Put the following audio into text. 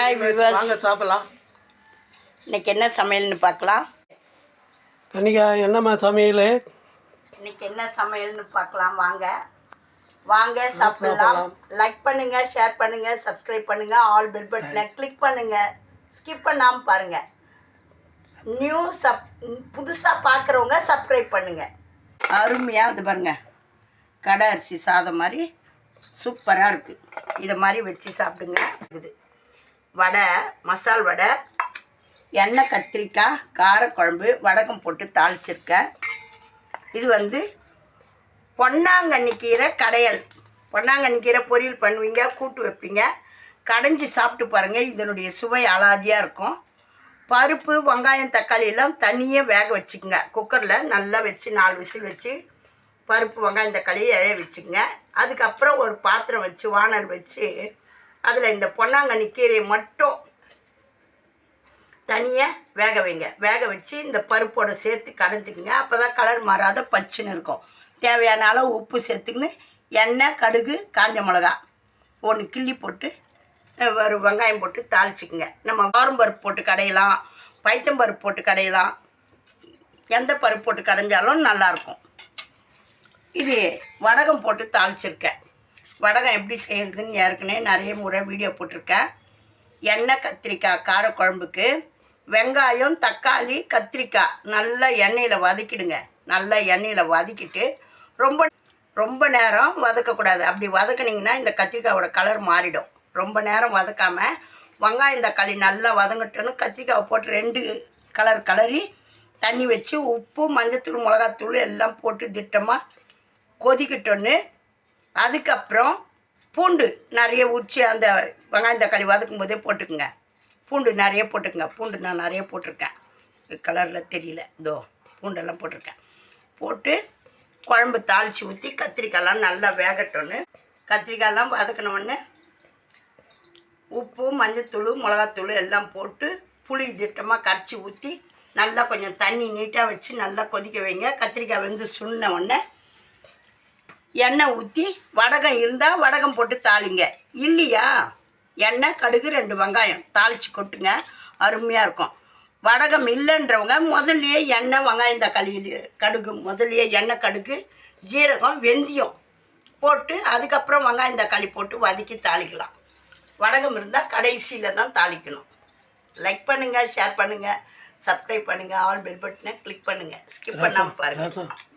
Hi viewers, வாங்க சாப்பிடலாம். இன்னைக்கு என்ன சமையல்னு பார்க்கலாம். கன்னிகா என்னம்மா சமையல்? இன்னைக்கு என்ன சமையல்னு பார்க்கலாம். வாங்க வாங்க சாப்பிடலாம். லைக் பண்ணுங்க, ஷேர் பண்ணுங்க, சப்ஸ்கிரைப் பண்ணுங்க, ஆல் பெல் பட்டனை கிளிக் பண்ணுங்க, ஸ்கிப் பண்ணாமல் பாருங்க. புதுசாக பார்க்குறவங்க சப்ஸ்கிரைப் பண்ணுங்க. அருமையாக அது பாருங்க, கடை அரிசி சாதம் மாதிரி சூப்பராக இருக்குது. இதை மாதிரி வச்சு சாப்பிடுங்க. இது வடை, மசால் வடை, எண்ணெய் கத்திரிக்காய் காரக்குழம்பு, வடகம் போட்டு தாளிச்சிருக்கேன். இது பொன்னாங்கண்ணி கீரை கடையல். பொன்னாங்கண்ணி கீரை பொரியல் பண்ணுவீங்க, கூட்டு வைப்பீங்க, கடைஞ்சி சாப்பிட்டு பாருங்கள். இதனுடைய சுவை அலாதியாக இருக்கும். பருப்பு, வெங்காயம், தக்காளி எல்லாம் தனியாக வேக வச்சுக்கோங்க. குக்கரில் நல்லா வச்சு 4 விசில் வச்சு பருப்பு, வெங்காயம், தக்காளி இழைய வச்சுக்கோங்க. அதுக்கப்புறம் ஒரு பாத்திரம் வச்சு வானல் வச்சு அதில் இந்த பொன்னாங்கண்ணி கீரையை மட்டும் தனியாக வேக வைங்க. வேக வச்சு இந்த பருப்போடு சேர்த்து கடைஞ்சிக்கங்க. அப்போ தான் கலர் மாறாத பச்சுன்னு இருக்கும். தேவையான அளவு உப்பு சேர்த்துக்கின்னு எண்ணெய், கடுகு, காஞ்ச மிளகா ஒன்று கிள்ளி போட்டு ஒரு வெங்காயம் போட்டு தாளிச்சிக்கங்க. நம்ம பருப்பு போட்டு கடையலாம், பைத்தம்பருப்பு போட்டு கடையலாம், எந்த பருப்பு போட்டு கடைஞ்சாலும் நல்லாயிருக்கும். இது வடகம் போட்டு தாளிச்சிருக்கேன். வடகம் எப்படி செய்கிறதுன்னு ஏற்கனவே நிறைய முறை வீடியோ போட்டிருக்கேன். எண்ணெய் கத்திரிக்காய் காரக்குழம்புக்கு வெங்காயம், தக்காளி, கத்திரிக்காய் நல்லா எண்ணெயில் வதக்கிடுங்க. நல்லா எண்ணெயில் வதக்கிட்டு ரொம்ப நேரம் வதக்கக்கூடாது. அப்படி வதக்குனிங்கன்னா இந்த கத்திரிக்காயோட கலர் மாறிடும். ரொம்ப நேரம் வதக்காமல் வெங்காயம், தக்காளி நல்லா வதங்கட்டணும். கத்திரிக்காவை போட்டு 2 கலர் கலரி தண்ணி வச்சு உப்பு, மஞ்சத்தூள், மிளகாத்தூள் எல்லாம் போட்டு திட்டமாக கொதிக்கட்டோன்னு அதுக்கப்புறம் பூண்டு நிறைய உரிச்சு அந்த வெங்காயம், தக்காளி வதக்கும் போதே போட்டுக்குங்க. பூண்டு நிறைய போட்டுக்குங்க. பூண்டு நான் நிறைய போட்டிருக்கேன். கலரில் தெரியல, இதோ பூண்டெல்லாம் போட்டிருக்கேன். போட்டு குழம்பு தாளித்து ஊற்றி கத்திரிக்காயெல்லாம் நல்லா வேகட்டோன்னு கத்திரிக்காயெல்லாம் வதக்கினோடனே உப்பு, மஞ்சத்தூள், மிளகாத்தூள் எல்லாம் போட்டு புளி திட்டமாக கரைச்சி ஊற்றி நல்லா கொஞ்சம் தண்ணி நீட்டாக வச்சு நல்லா கொதிக்க வைங்க. கத்திரிக்காய் வெந்து சுண்ண உடனே எண்ணெய் ஊற்றி வடகம் இருந்தால் வடகம் போட்டு தாளிங்க. இல்லையா எண்ணெய், கடுகு, 2 வெங்காயம் தாளித்து கொட்டுங்க. அருமையாக இருக்கும். வடகம் இல்லைன்றவங்க முதல்லையே எண்ணெய், வெங்காயம், தக்காளி, கடுகு, முதல்லையே எண்ணெய், கடுகு, ஜீரகம், வெந்தயம் போட்டு அதுக்கப்புறம் வெங்காயம், தக்காளி போட்டு வதக்கி தாளிக்கலாம். வடகம் இருந்தால் கடைசியில் தான் தாளிக்கணும். லைக் பண்ணுங்கள், ஷேர் பண்ணுங்கள், சப்ஸ்கிரைப் பண்ணுங்கள், ஆல் பெல் பட்டனை கிளிக் பண்ணுங்கள், ஸ்கிப் பண்ணாமல் பாருங்கள்.